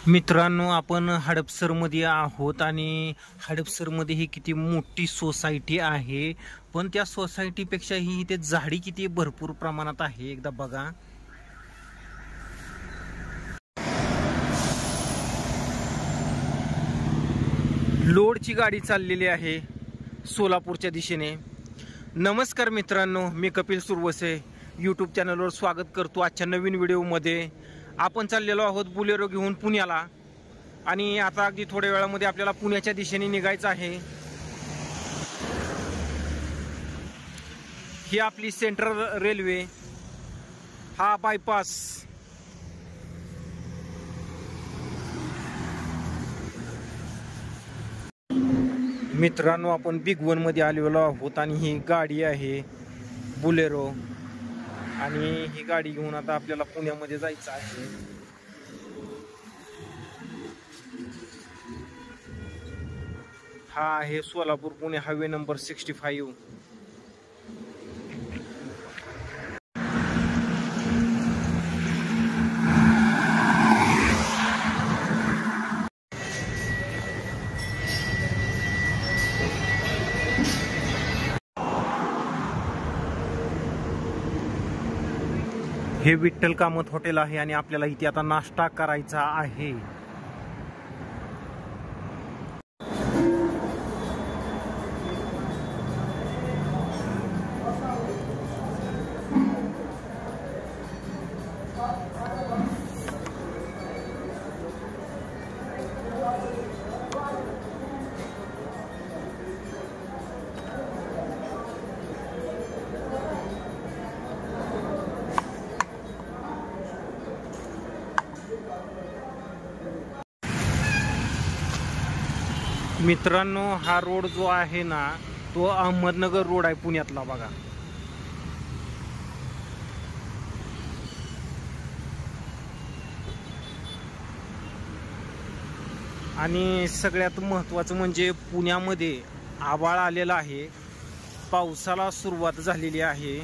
मित्रांनो, आपण हडपसरमध्ये आहोत आणि हडपसरमध्ये ही किती मोठी सोसायटी आहे, पण त्या सोसायटीपेक्षा ही इथे झाडी किती भरपूर प्रमाणात आहे एकदा बघा। लोडची गाडी चाललेली आहे सोलापूरच्या दिशेने। नमस्कार मित्रांनो, मी कपिल सुरवसे यूट्यूब चॅनलवर स्वागत करतो। आजच्या नवीन व्हिडिओमध्ये आपण चाललेलो आहोत बुलेरो घेऊन पुण्याला आणि आता अगदी थोड्या वेळामध्ये आपल्याला पुण्याच्या दिशेने निघायचं आहे। ही आपली सेंट्रल रेल्वे, हा बायपास। मित्रांनो, आपण बिग वन मध्ये आलेलो आहोत आणि ही गाडी आहे बुलेरो आणि ही गाडी घेऊन आता आपल्याला पुण्यामध्ये जायचं आहे। हा आहे सोलापूर पुणे हायवे नंबर 65। हे विठ्ठल कामत हॉटेल आहे आणि आपल्याला इथे आता नाश्ता करायचा आहे। मित्रांनो, हा रोड जो आहे ना, तो अहमदनगर रोड आहे पुण्यातला बघा। आणि सगळ्यात महत्त्वाचं म्हणजे पुण्यामध्ये आभाळ आलेला आहे, पावसाला सुरुवात झालेली आहे।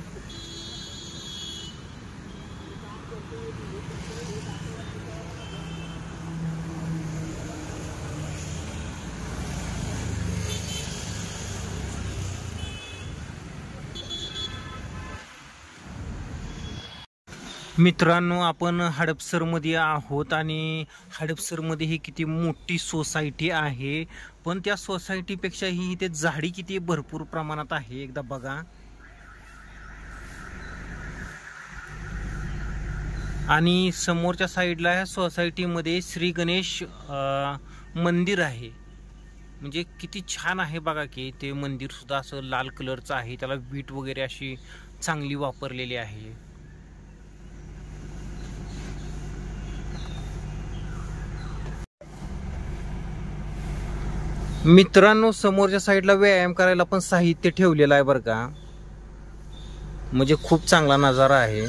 मित्रांनो, आपण हडपसरमध्ये आहोत आणि हडपसरमध्ये ही किती मोठी सोसायटी आहे, पण त्या सोसायटीपेक्षा ही इथे झाडी किती भरपूर प्रमाणात आहे एकदा बघा। आणि समोरच्या साईडला ह्या सोसायटीमध्ये श्री गणेश मंदिर आहे, म्हणजे किती छान आहे बघा की ते मंदिर सुद्धा असं लाल कलरचं आहे, त्याला वीट वगैरे अशी चांगली वापरलेली आहे। मित्रांनो, समोरच्या साईडला व्यायाम करायला पण साहित्य ठेवलेलं आहे बरं का, म्हणजे खूप चांगला नजारा आहे।